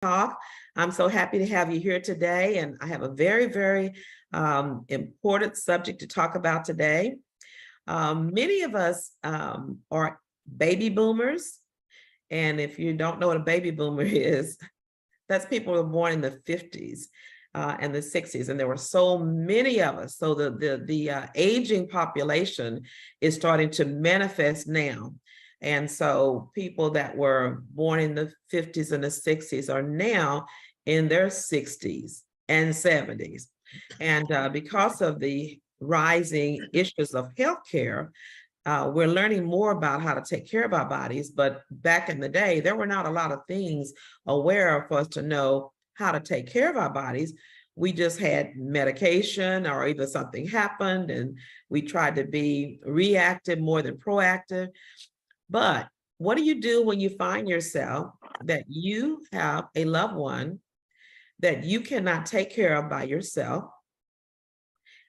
Talk. I'm so happy to have you here today, and I have a very important subject to talk about today. Many of us are baby boomers, and if you don't know what a baby boomer is, that's people who were born in the 50s and the 60s, and there were so many of us. So the aging population is starting to manifest now. And so people that were born in the 50s and the 60s are now in their 60s and 70s. And because of the rising issues of healthcare, we're learning more about how to take care of our bodies. But back in the day, there were not a lot of things aware for us to know how to take care of our bodies. We just had medication, or either something happened and we tried to be reactive more than proactive. But what do you do when you find yourself that you have a loved one that you cannot take care of by yourself?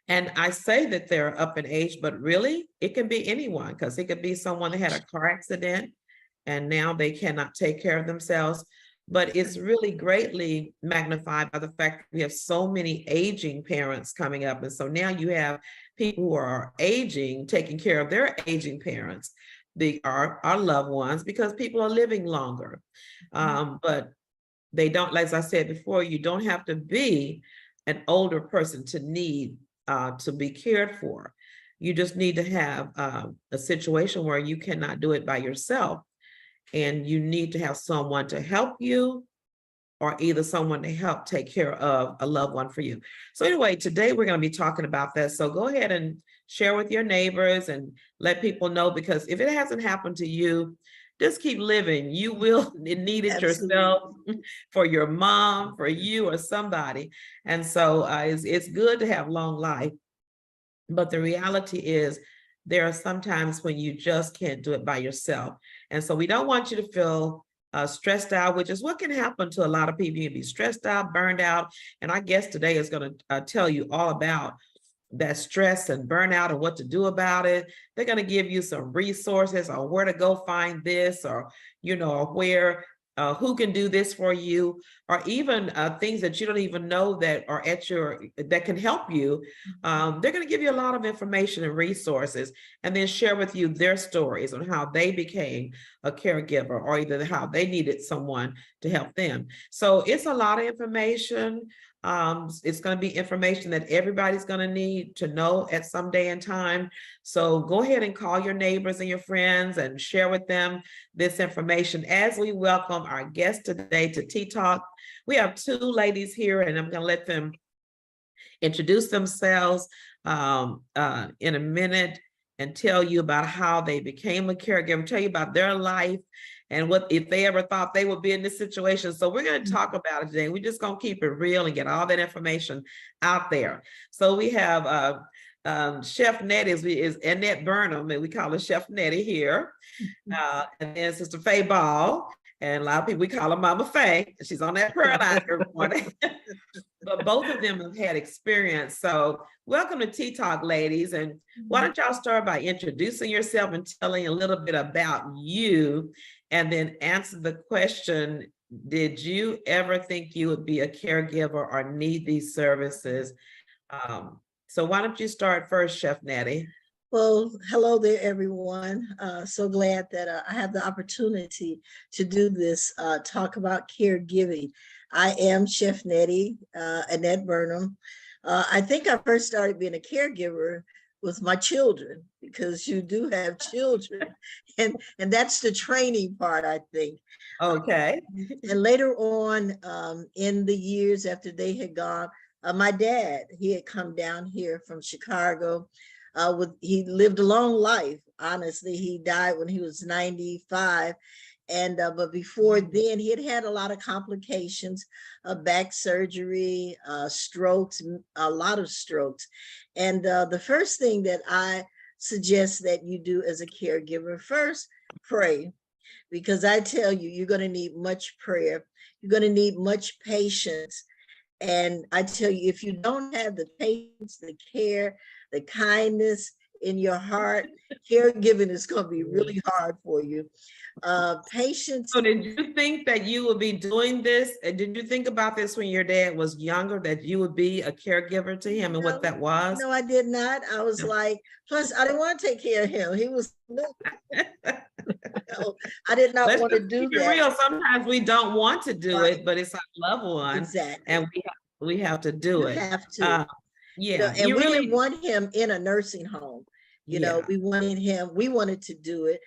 And I say that they're up in age, but really it can be anyone, because it could be someone that had a car accident and now they cannot take care of themselves. But it's really greatly magnified by the fact that we have so many aging parents coming up. And so now you have people who are aging, taking care of their aging parents, our loved ones, because people are living longer. But they don't, as I said before, you don't have to be an older person to need to be cared for. You just need to have a situation where you cannot do it by yourself, and you need to have someone to help you, or either someone to help take care of a loved one for you. So anyway, today we're going to be talking about that. So go ahead and share with your neighbors and let people know, because if it hasn't happened to you, just keep living. You will need it yourself, for your mom, for you, or somebody. And so it's good to have long life. But the reality is, there are some times when you just can't do it by yourself. And so we don't want you to feel stressed out, which is what can happen to a lot of people. You can be stressed out, burned out. And our guest today is going to tell you all about that stress and burnout and what to do about it. They're going to give you some resources on where to go find this, or, or where, who can do this for you, or even things that you don't even know that are that can help you. They're going to give you a lot of information and resources, and then share with you their stories on how they became a caregiver, or either how they needed someone to help them. So it's a lot of information. It's going to be information that everybody's going to need to know at some day and time. So go ahead and call your neighbors and your friends and share with them this information as we welcome our guest today to Tea Talk. We have two ladies here, and I'm going to let them introduce themselves in a minute and tell you about how they became a caregiver, tell you about their life and what if they ever thought they would be in this situation. So we're going to talk about it today. We're just going to keep it real and get all that information out there. So we have Chef Nettie is Annette Burnham, and we call her Chef Nettie here. And then Sister Faye Ball, and a lot of people, we call her Mama Faye. She's on that prayer line every morning. But both of them have had experience. So welcome to Tea Talk, ladies. And why don't y'all start by introducing yourself and telling a little bit about you, and then answer the question, did you ever think you would be a caregiver or need these services? So why don't you start first, Chef Nettie? Well, hello there, everyone. So glad that I have the opportunity to do this, talk about caregiving. I am Chef Nettie, Annette Burnham. I think I first started being a caregiver with my children, because you do have children, and that's the training part, I think. Okay. And later on, in the years after they had gone, my dad, he had come down here from Chicago. He lived a long life. Honestly, he died when he was 95. And but before then, he had a lot of complications, back surgery, strokes, a lot of strokes. And the first thing that I suggest that you do as a caregiver, first, pray. Because I tell you, you're going to need much prayer. You're going to need much patience. And I tell you, if you don't have the patience, the care, the kindness, in your heart, caregiving is going to be really hard for you. Patience. So did you think that you would be doing this? And did you think about this when your dad was younger, that you would be a caregiver to him and what that was? No, I did not. I was like, plus I didn't want to take care of him. He was, no, I did not Let's want to just do keep it that. real. Sometimes we don't want to do Right. it, but it's our loved one. Exactly. And we have to do You it. have to. Yeah. And you we really didn't want him in a nursing home. You know, we wanted to do it.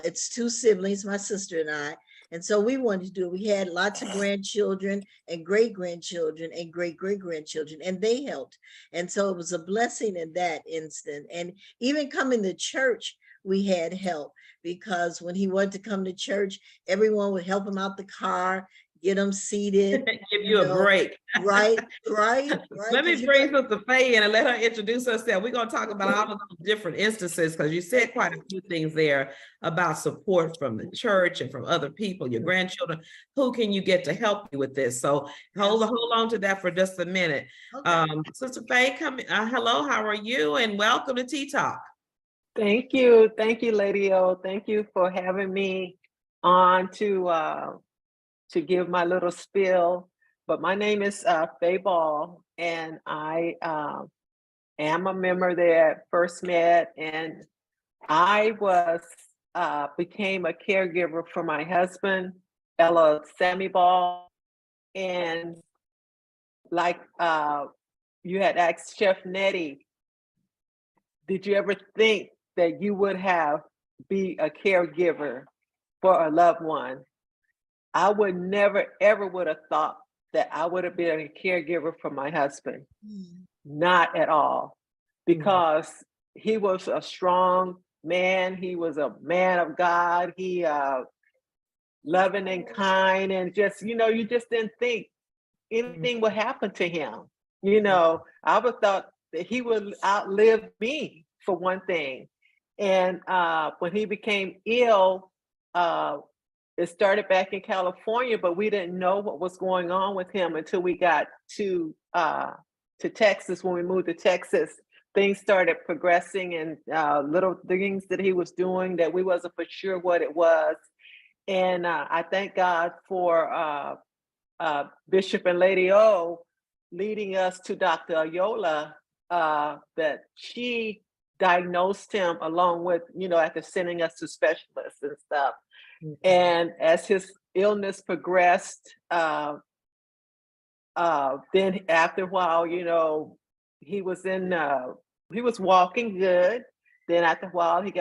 It's two siblings, my sister and I. And so we wanted to do it. We had lots of grandchildren and great-grandchildren and great-great-grandchildren, and they helped. And so it was a blessing in that instant. And even coming to church, we had help, because when he wanted to come to church, everyone would help him out the car, get him seated. give you a break. Right. Let me bring Sister Faye in and let her introduce herself. We're going to talk about all of those different instances, because you said quite a few things there about support from the church and from other people, your grandchildren. Who can you get to help you with this? So hold on to that for just a minute. Okay. Sister Faye, hello, how are you? And welcome to Tea Talk. Thank you, Lady O. Thank you for having me on to give my little spiel. But my name is Faye Ball, and I am a member that first met, and I became a caregiver for my husband, Ella Sammy Ball. And like you had asked Chef Nettie, did you ever think that you would be a caregiver for a loved one? I would never, ever would have thought that I would have been a caregiver for my husband. Not at all, because he was a strong man. He was a man of God. He loving and kind, and just, you just didn't think anything would happen to him. I would thought that he would outlive me, for one thing. And when he became ill, it started back in California, but we didn't know what was going on with him until we got to Texas. When we moved to Texas, things started progressing, and little things that he was doing that we wasn't for sure what it was. And I thank God for Bishop and Lady O leading us to Dr. Ayola, that she diagnosed him, along with, after sending us to specialists and stuff. And as his illness progressed, then after a while, he was walking good. Then after a while, he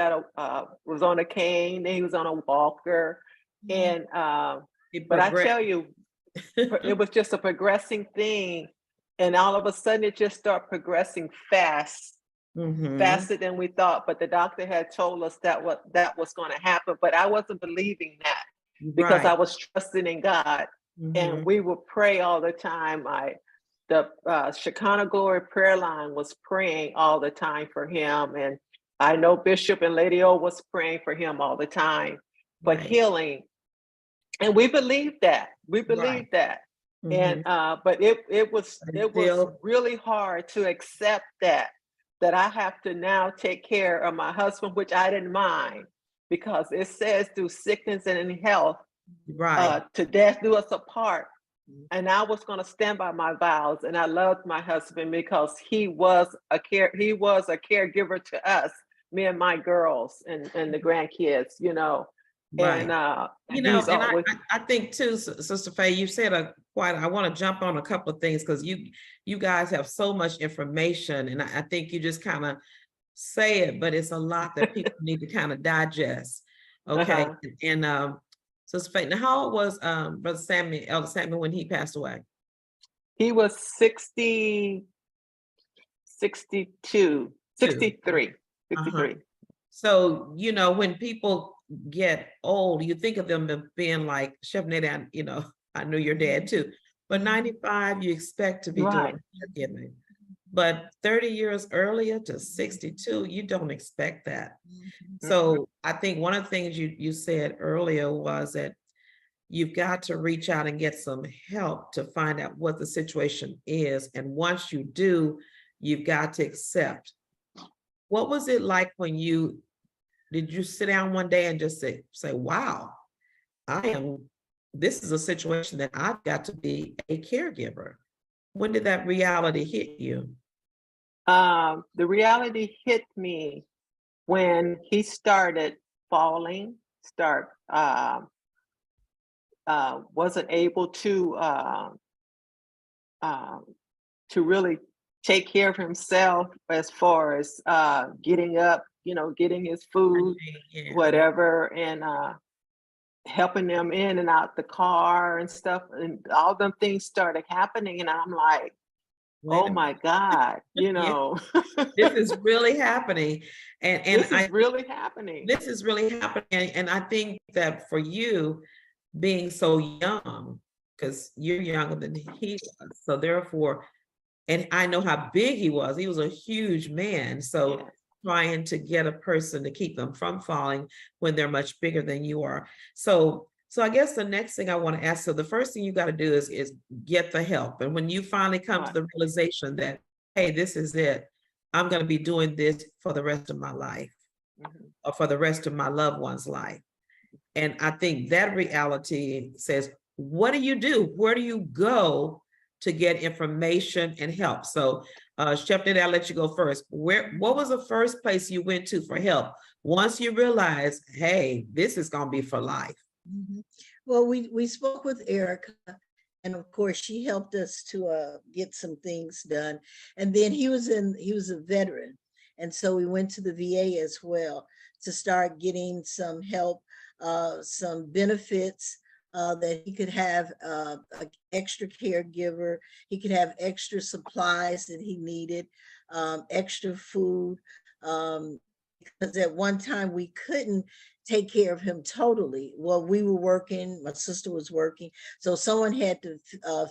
was on a cane, then he was on a walker. And but I tell you, it was just a progressing thing. And all of a sudden it just started progressing faster than we thought. But the doctor had told us that was going to happen, but I wasn't believing that, because I was trusting in God. And we would pray all the time. The Shekinah Glory prayer line was praying all the time for him. And I know Bishop and Lady O was praying for him all the time for healing. And we believed that. And but it was really hard to accept that I have to now take care of my husband, which I didn't mind, because it says through sickness and in health, to death do us apart. And I was going to stand by my vows, and I loved my husband because he was a caregiver to us, me and my girls and the grandkids, Right. And I think too, Sister Faye, you said I want to jump on a couple of things, because you guys have so much information, and I think you just kind of say it, but it's a lot that people need to kind of digest. Okay. And Sister Faye, now how old was Brother Samuel, Elder Samuel, when he passed away? He was 63. So, when people get old, you think of them as being like Chef Nate, I knew your dad too, but 95, you expect to be doing caregiving. But 30 years earlier to 62, you don't expect that. So I think one of the things you said earlier was that you've got to reach out and get some help to find out what the situation is. And once you do, you've got to accept What was it like when did you sit down one day and just say, wow, this is a situation that I've got to be a caregiver? When did that reality hit you? The reality hit me when he started falling, wasn't able to really take care of himself as far as getting up, getting his food, Yeah. whatever, and helping them in and out the car and stuff. And all them things started happening. And I'm like, Wait oh a my God, Yeah. This is really happening. And this is really happening. this is really happening. And I think that for you being so young, because you're younger than he was, so therefore, and I know how big he was. He was a huge man. So Yeah. trying to get a person to keep them from falling when they're much bigger than you are. So I guess the next thing I want to ask, so the first thing you got to do is get the help. And when you finally come to the realization that, hey, this is it, I'm going to be doing this for the rest of my life, or for the rest of my loved one's life. And I think that reality says, what do you do? Where do you go to get information and help? So Chef, I'll let you go first. What was the first place you went to for help once you realized, hey, this is going to be for life? Well, we spoke with Erica, and of course she helped us to get some things done. And then he was a veteran, and so we went to the VA as well to start getting some help, some benefits, that he could have an extra caregiver, he could have extra supplies that he needed, extra food, because at one time we couldn't take care of him totally. Well, we were working, my sister was working, so someone had to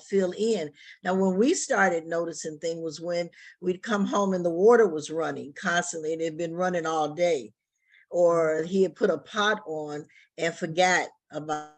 fill in. Now, when we started noticing things was when we'd come home and the water was running constantly, and it had been running all day, or he had put a pot on and forgot about.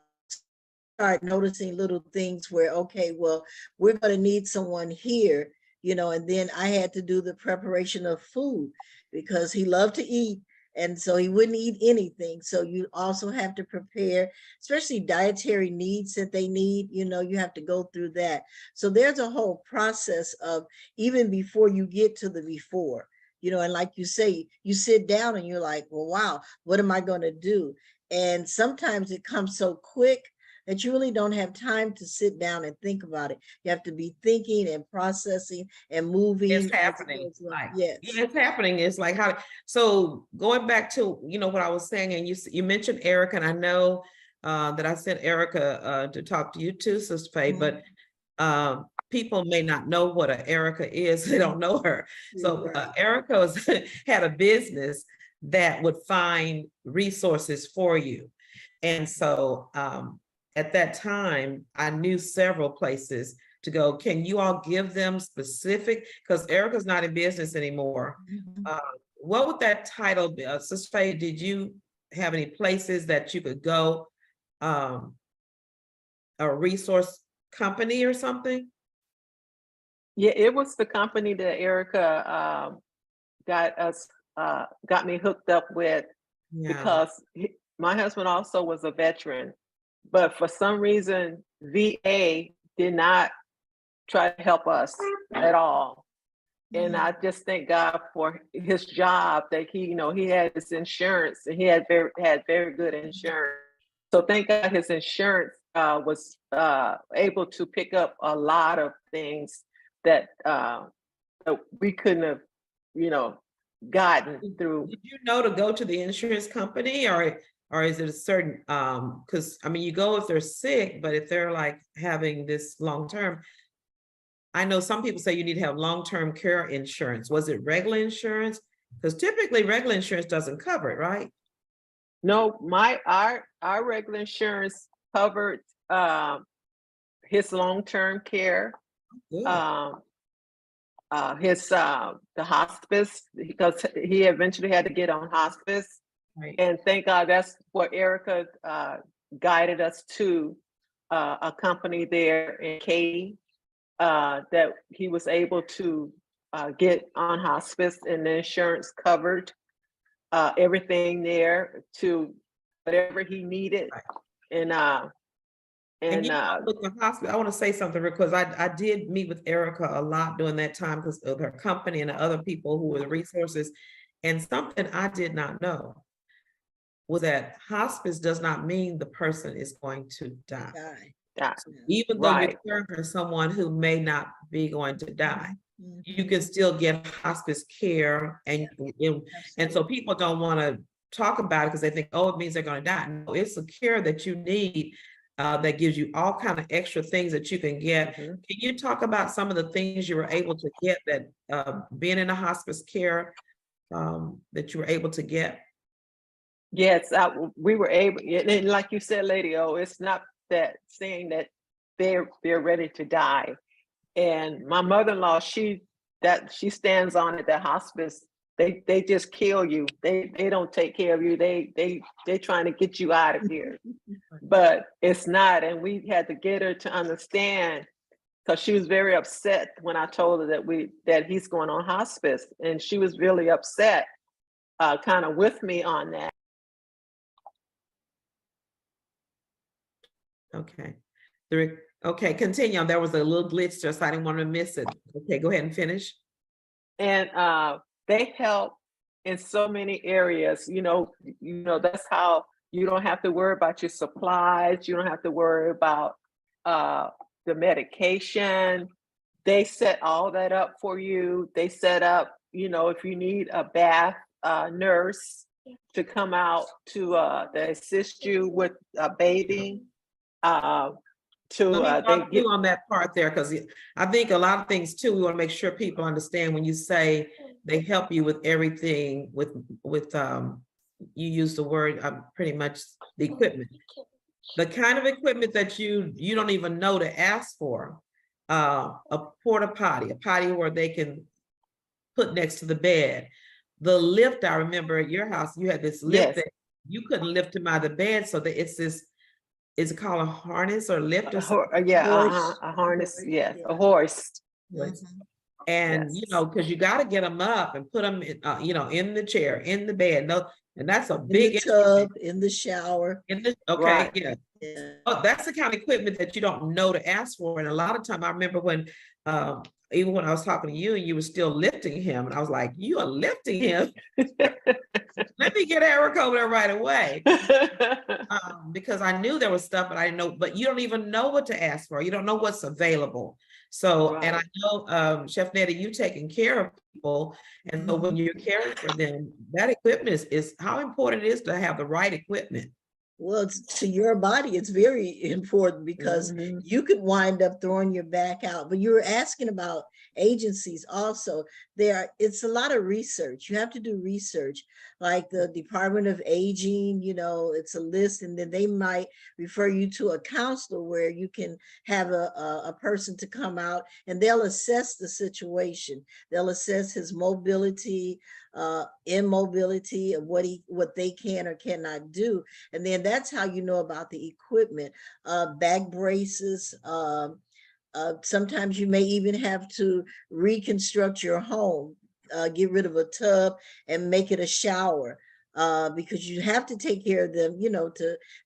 Start noticing little things where, okay, well, we're going to need someone here, and then I had to do the preparation of food because he loved to eat. And so he wouldn't eat anything. So you also have to prepare, especially dietary needs that they need, you have to go through that. So there's a whole process of, even before you get to the before, and like you say, you sit down and you're like, well, wow, what am I going to do? And sometimes it comes so quick that you really don't have time to sit down and think about it. You have to be thinking and processing and moving. It's happening. Yes. Yeah, it's happening. It's like so going back to, what I was saying, and you mentioned Erica, and I know that I sent Erica to talk to you too, Sister Faye, but people may not know what an Erica is. They don't know her. So Erica had a business that would find resources for you. And so at that time, I knew several places to go. Can you all give them specific, because Erica's not in business anymore. What would that title be? Sister Faye, did you have any places that you could go, a resource company or something? Yeah, it was the company that Erica got me hooked up with, because my husband also was a veteran, but for some reason, VA did not try to help us at all. And I just thank God for his job, that he had his insurance, and he had very good insurance. So thank God his insurance was able to pick up a lot of things that we couldn't have, gotten through. Did you know to go to the insurance company, or is it a certain, because you go if they're sick, but if they're like having this long-term, I know some people say you need to have long-term care insurance. Was it regular insurance? Because typically regular insurance doesn't cover it, right? No, our regular insurance covered his long-term care, the hospice, because he eventually had to get on hospice. Right. And thank God that's what Erica guided us to, a company there in Katy, that he was able to get on hospice, and the insurance covered everything there to whatever he needed. And And you know, uh, with the hospital, I want to say something real quick. I did meet with Erica a lot during that time because of her company and the other people who were the resources. And something I did not know was that hospice does not mean the person is going to die. Die. yeah, Even though you're right. caring for someone who may not be going to die, Mhm. you can still get hospice care. And so people don't want to talk about it because they think, oh, it means they're going to die. No, it's a care that you need that gives you all kind of extra things that you can get. Mhm. Can you talk about some of the things you were able to get that being in a hospice care that you were able to get? Yes, we were able, and like you said, Lady O, it's not that saying that they're ready to die. And my mother-in-law, she stands on it that hospice, they just kill you. They don't take care of you. They trying to get you out of here. But it's not, and we had to get her to understand, because she was very upset when I told her that he's going on hospice, and she was really upset, kind of with me on that. Okay. Okay, continue on. There was a little glitch there, so I didn't want to miss it. Okay, go ahead and finish. And they help in so many areas. That's how you don't have to worry about your supplies. You don't have to worry about the medication. They set all that up for you. They set up, if you need a bath nurse to come out to assist you with bathing. Let me They walk get you on that part there, because I think a lot of things too, we want to make sure people understand when you say they help you with everything with you use the word pretty much the equipment. The kind of equipment that you don't even know to ask for. A porta potty, a potty where they can put next to the bed. The lift, I remember at your house, you had this lift Yes. that you couldn't lift him out of the bed, so that it's this, is it called a harness or lift or something? a harness, yes, a horse. Mhm. And Yes. because you got to get them up and put them in, in the chair, in the bed. No, and that's a In big the tub, in the shower. okay, Right. yeah. Yeah. Oh, that's the kind of equipment that you don't know to ask for. And a lot of time, I remember when, even when I was talking to you and you were still lifting him, and I was like, you are lifting him. Let me get Eric over there right away. Because I knew there was stuff, but I didn't know, but you don't even know what to ask for. You don't know what's available. So, and I Right. know, Chef Nettie, you taking care of people. And so when you're caring for them, that equipment is how important it is to have the right equipment. Well, to your body, it's very important because Mhm. you could wind up throwing your back out. But you were asking about agencies also. It's a lot of research. You have to do research, like the Department of Aging, it's a list, and then they might refer you to a counselor where you can have a person to come out and they'll assess the situation. They'll assess his mobility, immobility, of what they can or cannot do. And then that's how you know about the equipment, back braces. Sometimes you may even have to reconstruct your home, get rid of a tub and make it a shower, because you have to take care of them,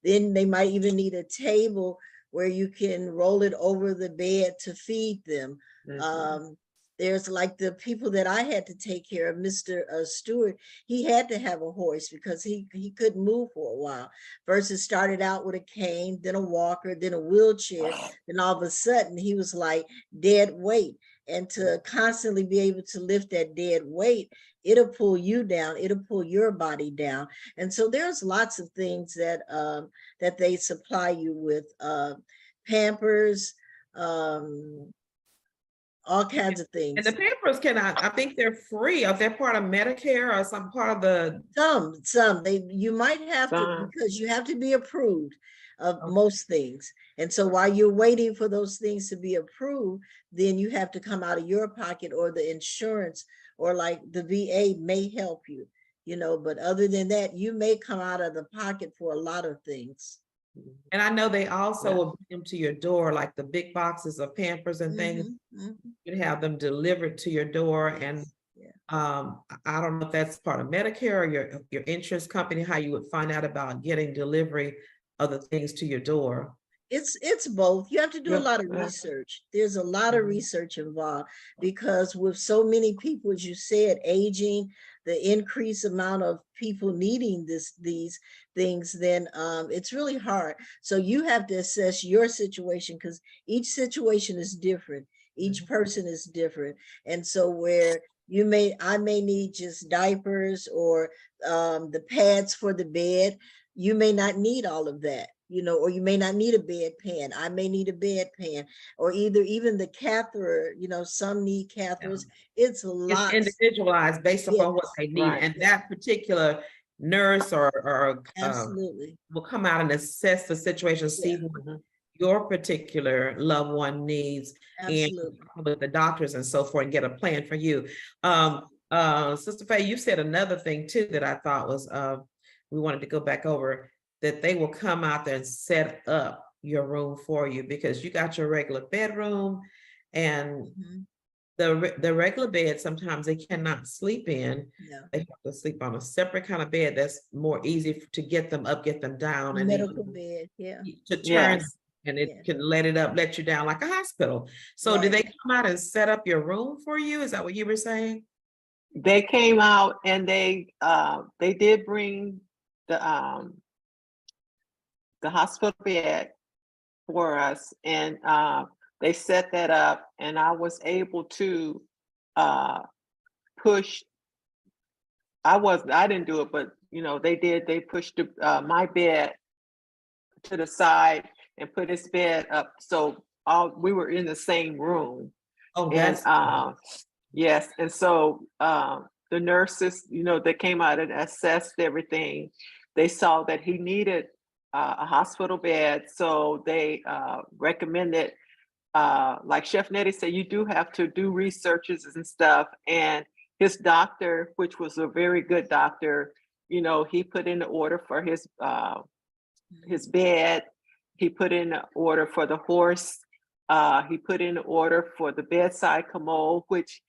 then they might even need a table where you can roll it over the bed to feed them. Mhm. There's like the people that I had to take care of, Mr. Stewart, he had to have a horse because he couldn't move for a while. Versus started out with a cane, then a walker, then a wheelchair. Then all of a sudden he was like dead weight. And to constantly be able to lift that dead weight, it'll pull you down, it'll pull your body down. And so there's lots of things that they supply you with, Pampers, all kinds of And the things. Pampers I think they're free. Are they part of Medicare or some part of the? Some you might have to, Some. because you have to be approved of Okay. most things. And so while you're waiting for those things to be approved, then you have to come out of your pocket, or the insurance, or like the VA may help you, but other than that, you may come out of the pocket for a lot of things. And I know they also Yeah. will bring them to your door, like the big boxes of Pampers and things. Mhm, mhm. You have them delivered to your door. And Yes, yeah. I don't know if that's part of Medicare or your insurance company, how you would find out about getting delivery of the things to your door. It's both. You have to do a Yeah, lot of yeah. research. There's a lot of Mhm. research involved because with so many people, as you said, aging, the increased amount of people needing these things, then it's really hard. So you have to assess your situation because each situation is different. Each person is different. And so where I may need just diapers or the pads for the bed, you may not need all of that, or you may not need a bedpan. I may need a bedpan, or even the catheter, some need catheters. It's It's lots. individualized based Yes, upon what they need. Right. And that particular nurse or absolutely. will come out and assess the situation, see Yeah, what Mhm. your particular loved one needs, and absolutely. with the doctors and so forth, and get a plan for you. Sister Faye, you said another thing too that I thought was we wanted to go back over, that they will come out there and set up your room for you because you got your regular bedroom, and Mhm. the regular bed sometimes they cannot sleep in. Yeah. They have to sleep on a separate kind of bed that's more easy to get them up, get them down, and Medical even bed. Yeah. to turn, Yes. and Yeah. it can let you down like a hospital. So did Right. they come out and set up your room for you? Is that what you were saying? They came out and they did bring the hospital bed for us, and they set that up, and I was able to uh, push. I didn't do it, but they did. They pushed my bed to the side and put his bed up, so all we were in the same room. Oh, And that's yes, and so the nurses, they came out and assessed everything. They saw that he needed a hospital bed, so they recommended, like Chef Nettie said, you do have to do researches and stuff. And his doctor, which was a very good doctor, he put in the order for his bed. He put in an order for the horse. He put in an order for the bedside commode, which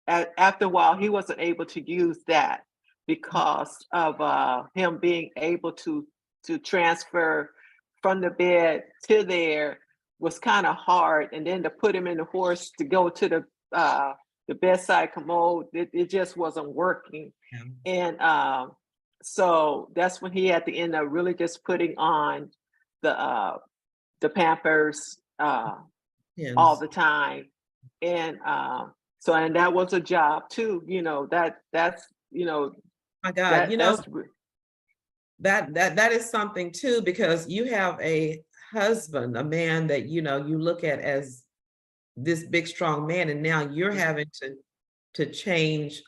after a while, he wasn't able to use that because of him being able to transfer from the bed to there was kind of hard. And then to put him in the horse to go to the bedside commode, it just wasn't working. yeah. And so that's when he had to end up really just putting on the Pampers all Yes. the time. And and that was a job too, that's My God, that's that is something too, because you have a husband, a man that you look at as this big strong man, and now you're having to change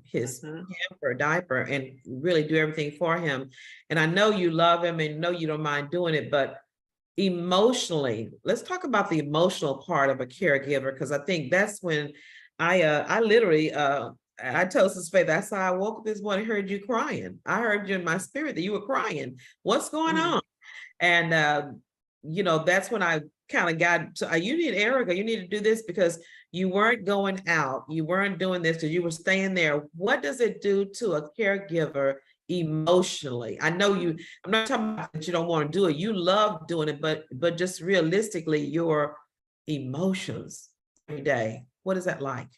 his Mhm. pamper diaper and really do everything for him. And I know you love him and know you don't mind doing it, but emotionally, let's talk about the emotional part of a caregiver, because I think that's when I literally I told Sister Faith, that's how I woke up this morning, heard you crying. I heard you in my spirit that you were crying. What's going Mhm. on? And that's when I kind of got to, you need Erica, you need to do this, because you weren't going out, you weren't doing this because you were staying there. What does it do to a caregiver emotionally? I know I'm not talking about that you don't want to do it, you love doing it, but just realistically, your emotions every day, what is that like?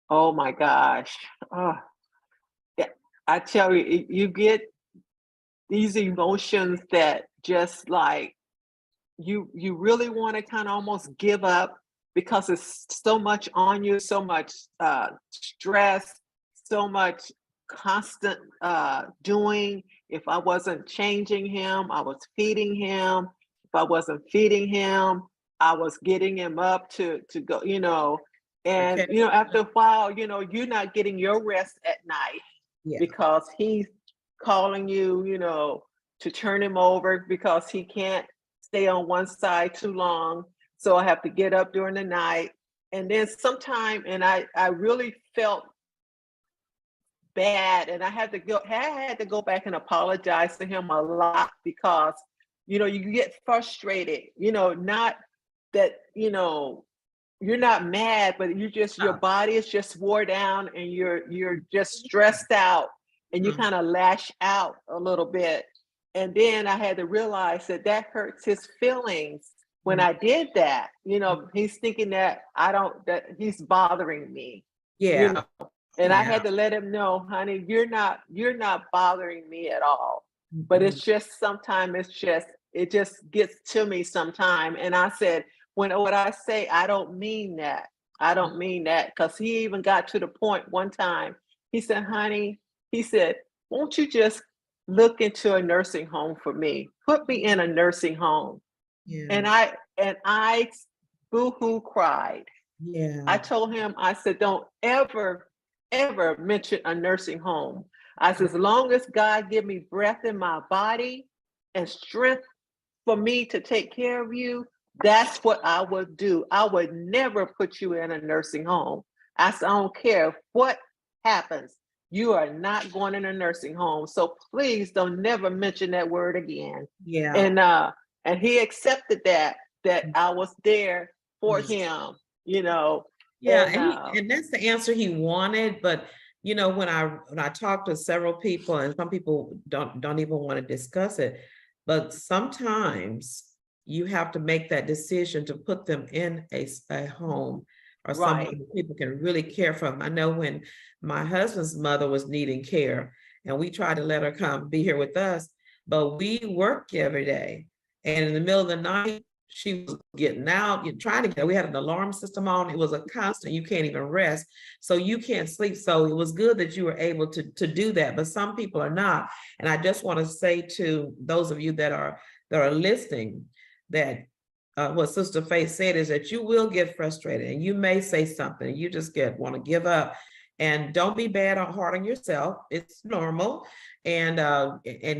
Oh my gosh. Oh, yeah, I tell you, you get these emotions that just like you really want to kind of almost give up because it's so much on you, so much stress, so much constant doing. If I wasn't changing him, I was feeding him. If I wasn't feeding him, I was getting him up to go, and Okay. after a while, you're not getting your rest at night Yeah. because he's calling you, to turn him over because he can't stay on one side too long. So I have to get up during the night. And then sometime, and I really felt bad, and I had to go back and apologize to him a lot because you get frustrated, not that, you're not mad, but your body is just wore down and you're just stressed out and you Mhm. kind of lash out a little bit. And then I had to realize that hurts his feelings when I did that. He's thinking that that he's bothering me, you Yeah. know. And I Yeah. had to let him know, honey, you're not bothering me at all. But Mhm. it's just sometimes it just gets to me sometime. And I said, what I say, I don't mean that. I don't mean that. Because he even got to the point one time, he said, honey, he said, won't you just look into a nursing home for me? Put me in a nursing home. Yeah. And I boo-hoo cried. I Yeah. told him, I said, don't ever, ever mention a nursing home. I said, as long as God give me breath in my body and strength for me to take care of you, that's what I would do. I would never put you in a nursing home. I said, I don't care what happens. You are not going in a nursing home. So please don't never mention that word again. Yeah. And he accepted that I was there for Mhm. him, Yeah, and and that's the answer he wanted. But when I talk to several people, and some people don't even want to discuss it, but sometimes you have to make that decision to put them in a home or someone right. that people can really care for them. I know when my husband's mother was needing care, and we tried to let her come be here with us, but we worked every day, and in the middle of the night she was getting out, you're trying to get, we had an alarm system on. It was a constant, you can't even rest. So you can't sleep. So it was good that you were able to do that, but some people are not. And I just want to say to those of you that are listening that what Sister Faith said is that you will get frustrated and you may say something and you just want to give up. And don't be bad or hard on yourself. It's normal. And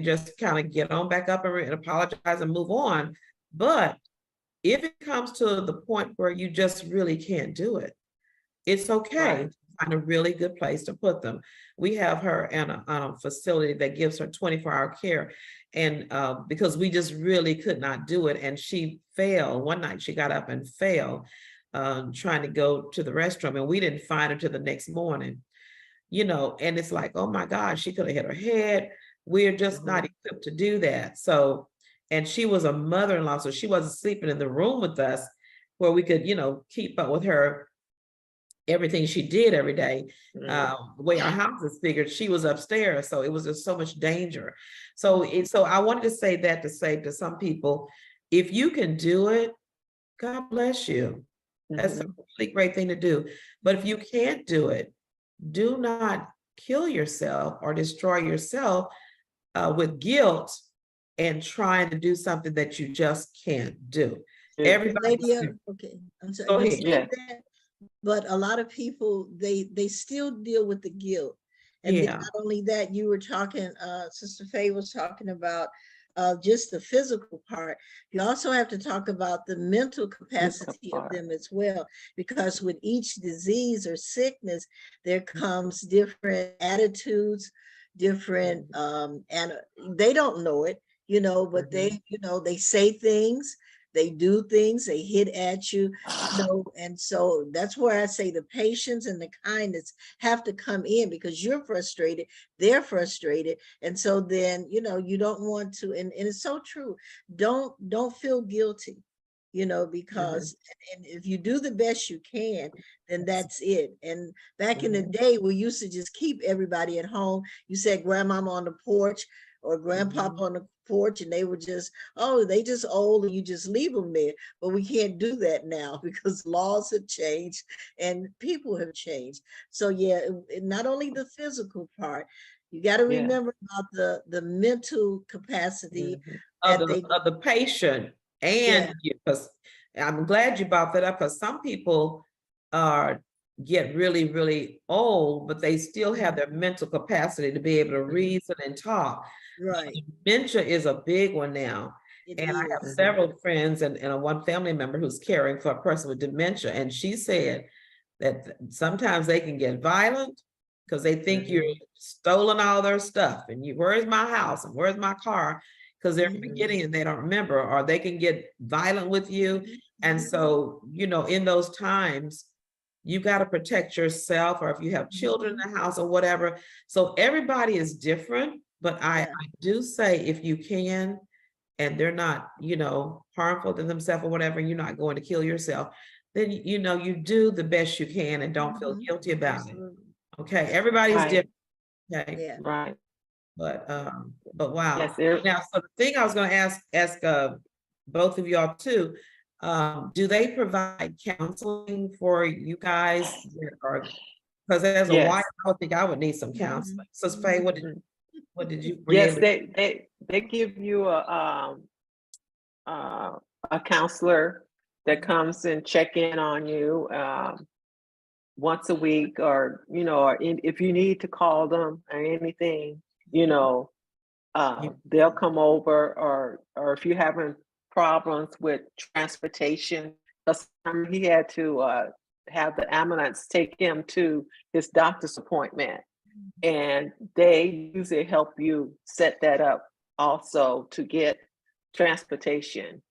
just kind of get on back up and apologize and move on. But if it comes to the point where you just really can't do it, it's okay Right. to find a really good place to put them. We have her in a facility that gives her 24-hour care. And because we just really could not do it. And she fell. One night she got up and fell trying to go to the restroom. And we didn't find her till the next morning. And it's like, oh my gosh, she could have hit her head. We're just not equipped to do that. So, and she was a mother-in-law, so she wasn't sleeping in the room with us where we could, keep up with her, everything she did every day. The way our house is figured, she was upstairs. So it was just so much danger. So I wanted to say that to say to some people, if you can do it, God bless you. That's a really great thing to do. But if you can't do it, do not kill yourself or destroy yourself with guilt and trying to do something that you just can't do. Yeah. Everybody's Lady, okay, I'm sorry, go you ahead. Yeah. said that, but a lot of people, they still deal with the guilt. And then Yeah. not only that, you were talking, Sister Faye was talking about just the physical part. You also have to talk about the mental capacity of them as well, because with each disease or sickness, there comes different attitudes, different, and they don't know it, but they say things, they do things, they hit at you, and so that's where I say the patience and the kindness have to come in, because you're frustrated, they're frustrated. And so then, you don't want to, and it's so true. Don't feel guilty, because and if you do the best you can, then that's it. And back in the day, we used to just keep everybody at home. You said grandmama on the porch or grandpapa on the porch, and they were just, oh, they just old, and you just leave them there. But we can't do that now because laws have changed and people have changed. So yeah, not only the physical part, you got to Yeah. remember about the mental capacity Of that the patient. yeah, And because I'm glad you brought that up, because some people are get really, really old, but they still have their mental capacity to be able to reason and talk. right. Dementia is a big one now. It And I have is. several friends and a one family member who's caring for a person with dementia. And she said that sometimes they can get violent because they think you're stolen all their stuff. And where's my house and where's my car? because they're forgetting and they don't remember, or they can get violent with you. And so, you know, in those times, you got to protect yourself, or if you have children in the house or whatever. So everybody is different, but I do say, if you can, and they're not, you know, harmful to themselves or whatever, you're not going to kill yourself, then, you know, you do the best you can and don't feel guilty about it. Okay, everybody's Right. different. Okay, Yeah. Right. but wow. Yes, there. Now, so the thing I was going to ask both of y'all too, do they provide counseling for you guys that are, because as a wife, Yes. I would think I would need some counseling. So Faye, were you Yes, able they give you a counselor that comes and check in on you once a week, or you know, or if you need to call them or anything, you know, they'll come over, or if you're having problems with transportation, because he had to have the ambulance take him to his doctor's appointment, and they usually help you set that up also to get transportation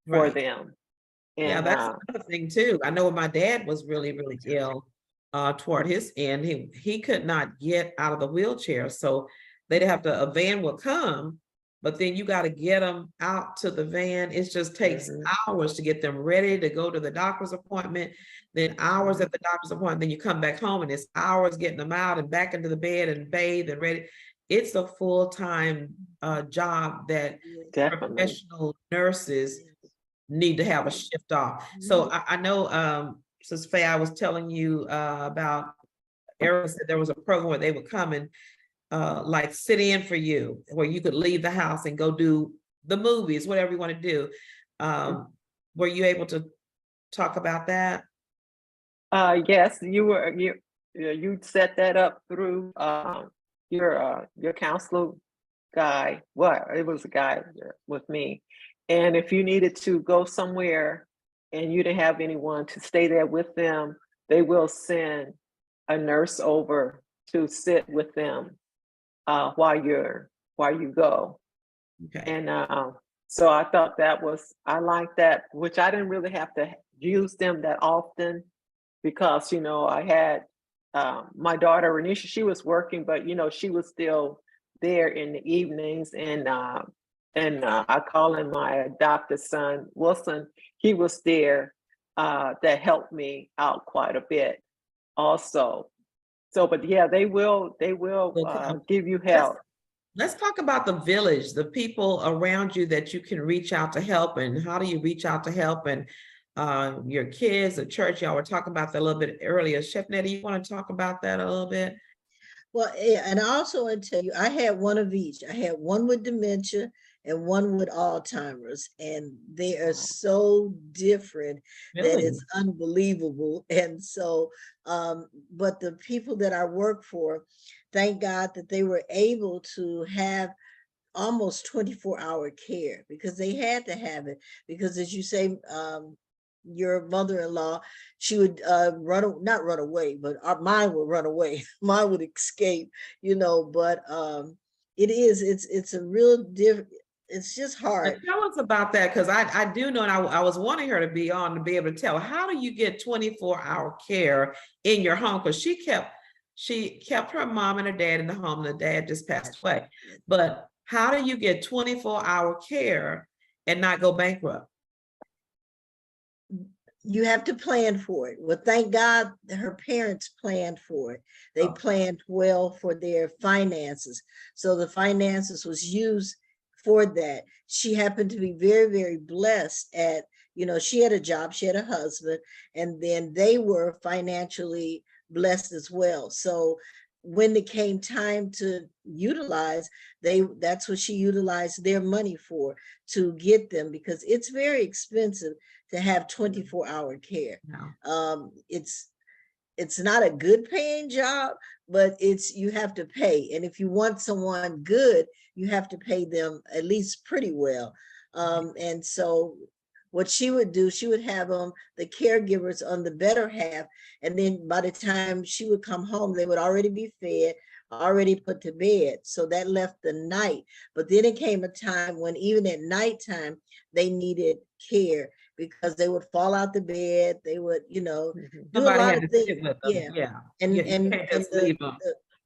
for right? them. Yeah, And that's another thing too. I know when my dad was really, really ill, toward his end, he could not get out of the wheelchair. So they'd have to, a van would come, but then you got to get them out to the van. It just takes hours to get them ready to go to the doctor's appointment, then hours at the doctor's appointment, then you come back home and it's hours getting them out and back into the bed and bathed and ready. It's a full-time job that definitely. professional nurses need to have a shift off. So I know, Sis Faye, I was telling you about, Erica said there was a program where they would come and like sit in for you, where you could leave the house and go do the movies, whatever you want to do. Were you able to talk about that? Yes, you set that up through your counselor guy. Well, it was a guy with me. And if you needed to go somewhere and you didn't have anyone to stay there with them, they will send a nurse over to sit with them while you go. Okay. And so I thought I liked that, which I didn't really have to use them that often, because, you know, I had my daughter Renisha, she was working, but, you know, she was still there in the evenings. And I call him my adopted son, Wilson. He was there that helped me out quite a bit also. So, but yeah, they will give you help. Let's talk about the village, the people around you that you can reach out to help, and how do you reach out to help, and your kids, the church, y'all were talking about that a little bit earlier. Chef Nettie, you want to talk about that a little bit? Well, yeah, and I also want to tell you, I had one of each. I had one with dementia and one with Alzheimer's, and they are so different that Really? it's unbelievable. And so, but the people that I work for, thank God that they were able to have almost 24-hour care, because they had to have it, because as you say, your mother-in-law, she would not run away, but mine would run away. Mine would escape, you know. But it's a real different. It's just hard. Tell us about that, because I do know, and I was wanting her to be on to be able to tell, how do you get 24-hour care in your home? Because she kept her mom and her dad in the home, and the dad just passed away. But how do you get 24-hour care and not go bankrupt? You have to plan for it. Well, thank God her parents planned for it. They planned well for their finances. So the finances was used for that. She happened to be very, very blessed at, you know, she had a job, she had a husband, and then they were financially blessed as well. So when it came time to utilize, that's what she utilized their money for, to get them, because it's very expensive to have 24-hour care. No. It's not a good paying job, but you have to pay. And if you want someone good, you have to pay them at least pretty well. And so what she would do, she would have the caregivers on the better half. And then by the time she would come home, they would already be fed, already put to bed. So that left the night. But then it came a time when even at nighttime, they needed care because they would fall out the bed. They would, you know, do a Somebody lot had of to things. sit with them. Yeah. Yeah. And Yeah, you and can't and just leave them.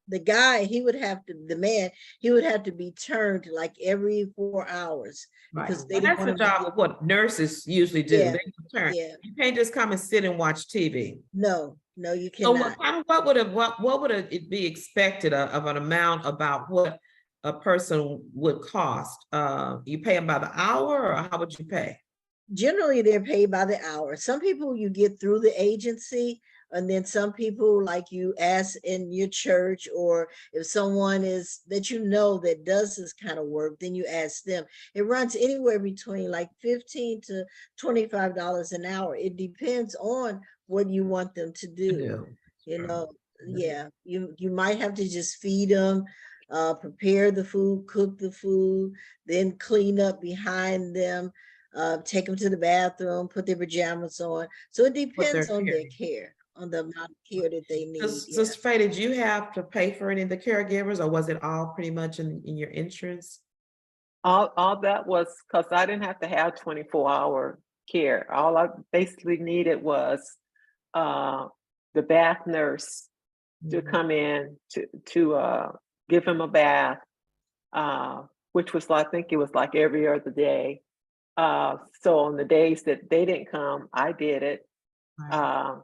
the guy, he would have to, the man, he would have to be turned like every 4 hours Right. because they And didn't that's want the him to job get, of what nurses usually do. yeah, They turn. yeah. You can't just come and sit and watch TV. No, no, you So cannot. what would it be expected of an amount about what a person would cost? You pay them by the hour, or how would you pay? Generally, they're paid by the hour. Some people you get through the agency, and then some people like you ask in your church, or if someone is that you know that does this kind of work, then you ask them. It runs anywhere between like $15 to $25 an hour. It depends on what you want them to To do. do? You Sure. know, yeah, you might have to just feed them, prepare the food, cook the food, then clean up behind them, take them to the bathroom, put their pajamas on. So it What they're depends on their carrying. care, on the amount of care that they need. Yeah. Sister Faye, did you have to pay for any of the caregivers, or was it all pretty much in your insurance? All that was because I didn't have to have 24-hour care. All I basically needed was the bath nurse to Mhm. come in to give him a bath, which was, I think it was like every other day. So on the days that they didn't come, I did it. Right.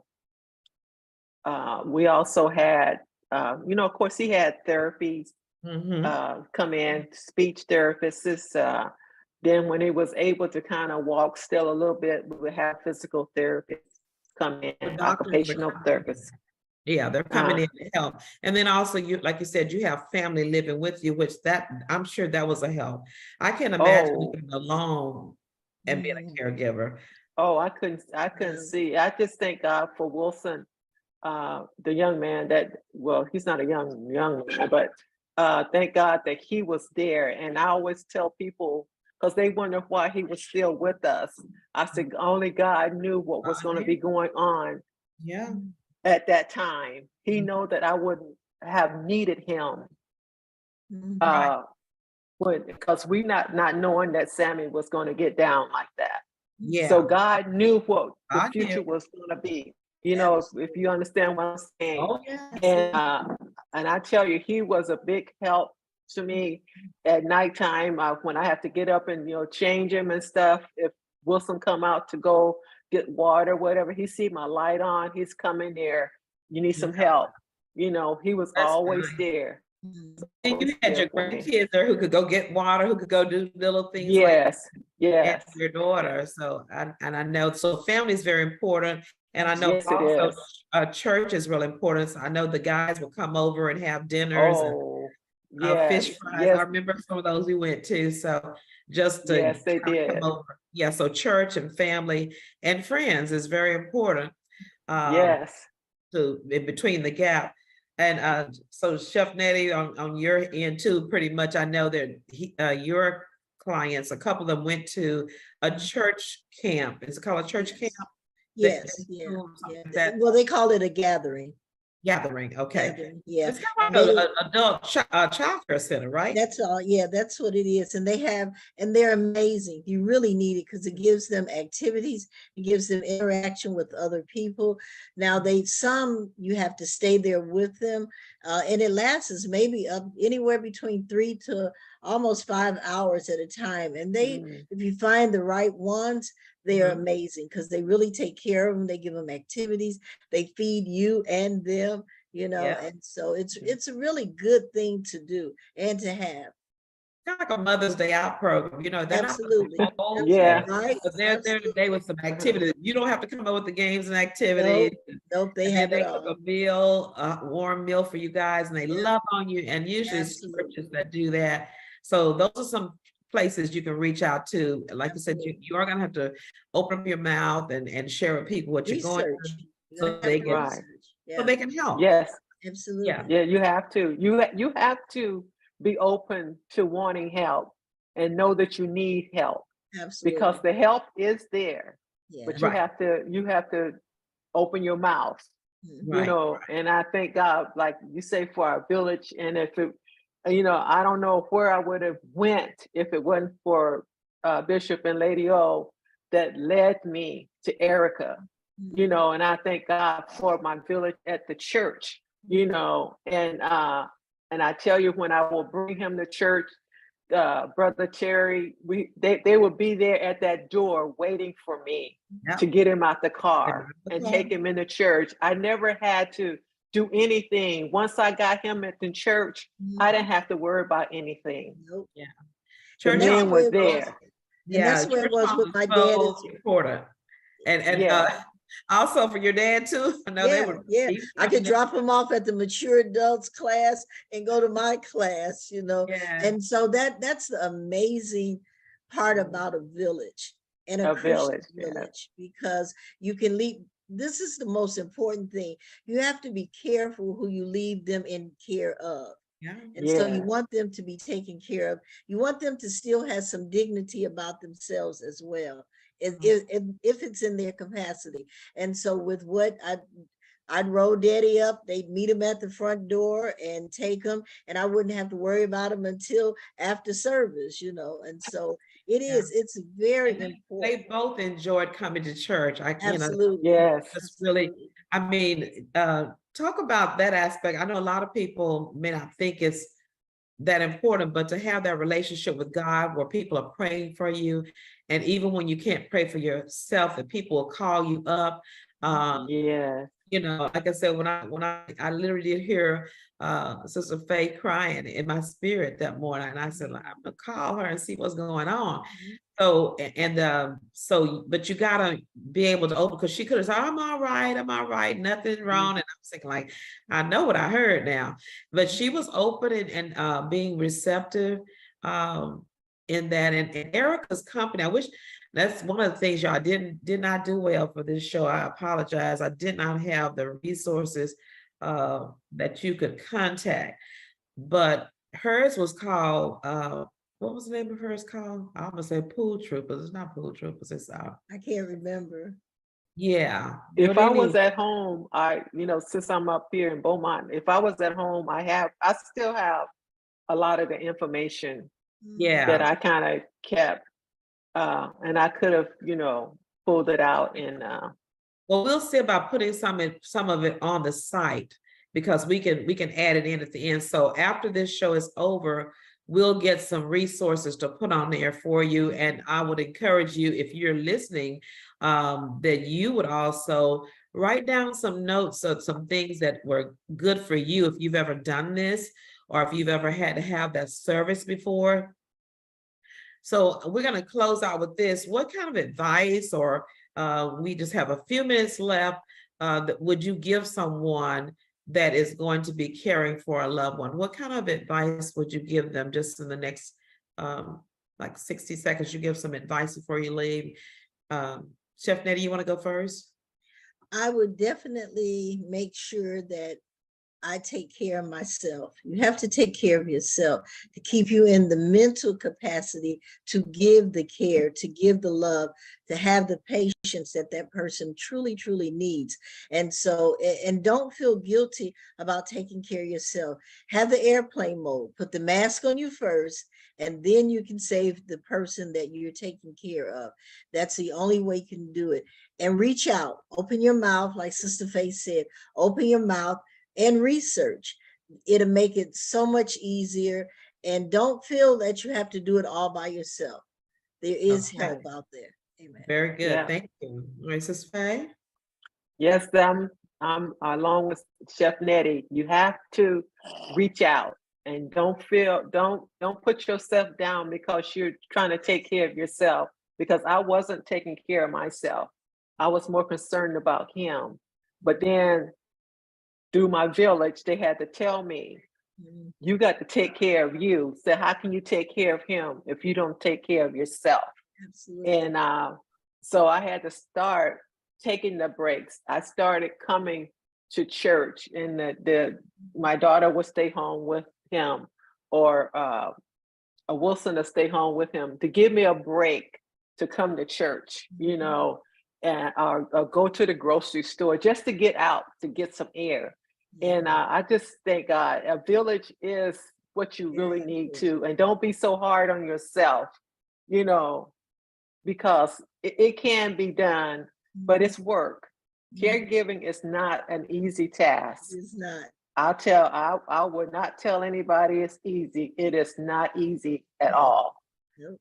We also had, of course, he had therapies Mhm. come in, speech therapists. Then when he was able to kind of walk still a little bit, we would have physical therapists come The in, doctors are occupational coming in. therapists. Yeah, they're coming in to help. And then also you, like you said, you have family living with you, which that I'm sure that was a help. I can't imagine Oh, living alone and being Mhm. a careger. oh, I couldn't Yeah. see. I just thank God for Wilson, the young man that, well, he's not a young man, but thank God that he was there. And I always tell people, because they wonder why he was still with us. I said, only God knew what was going to be going on Yeah. at that time. He Mhm. know that I wouldn't have needed him, Mhm. Right. because we not knowing that Sammy was going to get down like that. So Yeah. God knew what the I future knew. was going to be. If you Absolutely. understand what I'm saying. Oh, yes. And I tell you, he was a big help to me at nighttime, when I have to get up and change him and stuff. If Wilson come out to go get water, whatever, he see my light on, he's coming there. You need some Yeah, help. He was that's always nice. there. Mhm. And Always you had there your for me. grandkids there who could go get water, who could go do little things like Yes, and yes, your daughter. So I know so family is very important. And I know yes, it also is. church is really important. So I know the guys will come over and have dinners and Oh, yes, fish fries. I yes, remember some of those we went to. So just to yes, they kind of come did. over. Yeah, so church and family and friends is very important. Um, Yes. to in between the gap. And so Chef Nettie, on your end too, pretty much I know that your clients, a couple of them went to a church camp. Is it called a church camp? Yes. That Yes. Yeah. Yeah. that Well, they call it a gathering. gathering. Okay. Gathering. Yeah. It's kind And of like they, a adult child care center, right? that's all. Yeah, that's what it is. And they're amazing. You really need it because it gives them activities, it gives them interaction with other people. Now some you have to stay there with them. And it lasts maybe up anywhere between 3 to almost 5 hours at a time. And Mm, if you find the right ones, they are Mhm. amazing because they really take care of them. They give them activities, they feed you and them, Yeah. and so mhm. it's a really good thing to do and to have. Kind of like a Mother's Day out program. They're not the Absolutely. whole Yeah. day, Right, but they're there absolutely. today with some activities. You don't have to come up with the games and activities. Nope, nope, they And then have it they cook all. a meal, a warm meal for you guys, and they Yeah, love on you. And usually it's absolutely, churches that do that. So those are some places you can reach out to. Like I said, you, absolutely. you are gonna have to open up your mouth and share with people what you're going Research. through You're so gonna have they to can Right. research. so Yeah, they can help. Yes. Yeah. absolutely. Yeah, you have to. You have to be open to wanting help and know that you need help, because Absolutely. the help is there, Yeah. but you Right. have to open your mouth Mhm. Right. and I thank God, like you say, for our village. And if it, I don't know where I would have went if it wasn't for Bishop and Lady O that led me to Erica, Mhm. and I thank God for my village at the church, and I tell you, when I will bring him to church, Brother Terry, they would be there at that door waiting for me to Yep. get him out the Get out car the and car. take him into church. I never had to do anything. Once I got him at the church, I didn't have to worry about anything. Nope. Yeah. The And Church that's men home where were it was. there. And Yeah, that's where it church was home with is my dad so as important. And Yeah. also for your dad too. I know they yeah, would yeah. be I could drop him off at the mature adults class and go to my class, Yeah. And so that's the amazing part about a village and a A Christian village, yeah. village, because you can leave. This is the most important thing. You have to be careful who you leave them in care of. Yeah. And so you Yeah. want them to be taken care of. You want them to still have some dignity about themselves as well, if it's in their capacity. And so with what I'd roll daddy up, they'd meet him at the front door and take him, and I wouldn't have to worry about him until after service, And so Yeah. it's very And important. they both enjoyed coming to church. Absolutely. Yes. Just really, Absolutely. I mean, talk about that aspect. I know a lot of people may not think it's that important, but to have that relationship with God where people are praying for you, and even when you can't pray for yourself, that people will call you up. Yeah. Like I said, when I literally did hear Sister Faye crying in my spirit that morning, and I said, I'm gonna call her and see what's going on. So, but you gotta be able to open, because she could have said, I'm all right, nothing wrong. And I was thinking, like, I know what I heard now. But she was open and being receptive in that. And Erica's company, I wish, that's one of the things y'all did not do well for this show. I apologize. I did not have the resources that you could contact, but hers was called what was the name of hers called? I almost said Pool Troopers. It's not Pool Troopers. It's I can't remember. yeah. If Really I was neat. at home, since I'm up here in Beaumont, if I was at home, I still have a lot of the information Yeah. that I kind of kept, and I could have, pulled it out and, Well, we'll see about putting some of it on the site, because we can add it in at the end. So after this show is over, we'll get some resources to put on there for you. And I would encourage you, if you're listening, that you would also write down some notes of some things that were good for you, if you've ever done this, or if you've ever had to have that service before. So we're going to close out with this. What kind of advice, or we just have a few minutes left, would you give someone that is going to be caring for a loved one? What kind of advice would you give them, just in the next like 60 seconds? You give some advice before you leave. Chef Nettie, you want to go first? I would definitely make sure that I take care of myself. You have to take care of yourself to keep you in the mental capacity to give the care, to give the love, to have the patience that person truly, truly needs. And so, and don't feel guilty about taking care of yourself. Have the airplane mode, put the mask on you first, and then you can save the person that you're taking care of. That's the only way you can do it. And reach out, open your mouth, like Sister Faye said, open your mouth and research. It'll make it so much easier. And don't feel that you have to do it all by yourself. There is help out there. Amen. Very good. Yeah. Thank you. All right, Sister Faye? yes, I'm along with Chef Nettie. You have to reach out, and don't put yourself down because you're trying to take care of yourself, because I wasn't taking care of myself. I was more concerned about him. But then through my village, they had to tell me, you got to take care of you. So how can you take care of him if you don't take care of yourself? Absolutely. And so I had to start taking the breaks. I started coming to church, and my daughter would stay home with him, or a Wilson to stay home with him, to give me a break to come to church, and or go to the grocery store just to get out to get some air. And I just think a village is what you really need to, and don't be so hard on yourself, you know, because it can be done, but it's work. Caregiving is not an easy task. It's not. I would not tell anybody it's easy. It is not easy at all,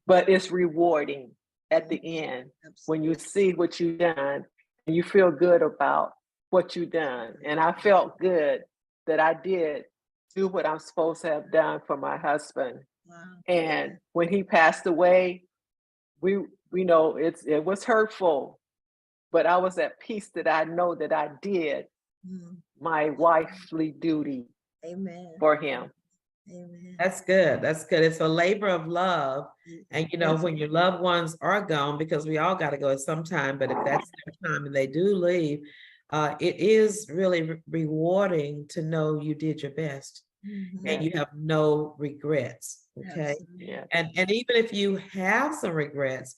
but it's rewarding at the end when you see what you've done and you feel good about what you've done. And I felt good that I did do what I'm supposed to have done for my husband. Wow. And when he passed away, we know it was hurtful, but I was at peace that I know that I did my wifely duty Amen. for him. Amen. That's good. That's good. It's a labor of love. And you know, when your loved ones are gone, because we all got to go at some time, but if that's their time and they do leave, it is really rewarding to know you did your best and you have no regrets. Okay. Yeah. And even if you have some regrets,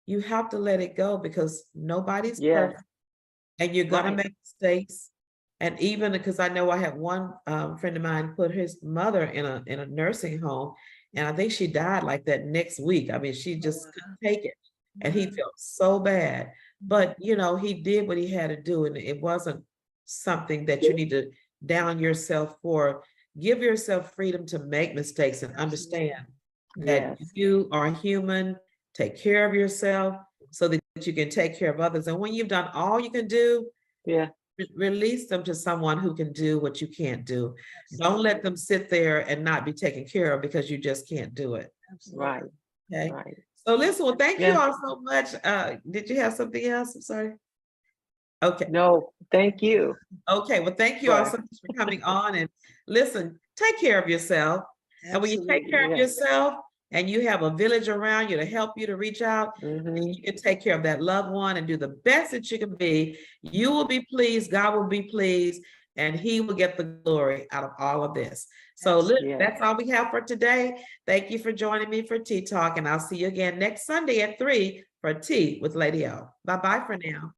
you have to let it go because nobody's perfect and you're gonna make mistakes. And even because I know I have one friend of mine put his mother in a nursing home, and I think she died like that next week. I mean, she just couldn't take it, and he felt so bad. But you know, he did what he had to do, and it wasn't something that you need to down yourself for. Give yourself freedom to make mistakes and understand that you are human. Take care of yourself so that you can take care of others. And when you've done all you can do, release them to someone who can do what you can't do. Don't let them sit there and not be taken care of because you just can't do it. Right. Okay. Right. So listen, well, thank you all so much. Did you have something else? I'm sorry. Okay. No, thank you. Okay. Well, thank you all so much for coming on, and listen, take care of yourself. And when you take care of yourself, and you have a village around you to help you to reach out, and you can take care of that loved one and do the best that you can be, you will be pleased, God will be pleased, and he will get the glory out of all of this. So that's all we have for today. Thank you for joining me for Tea Talk, and I'll see you again next Sunday at 3 for Tea with Lady O. Bye-bye for now.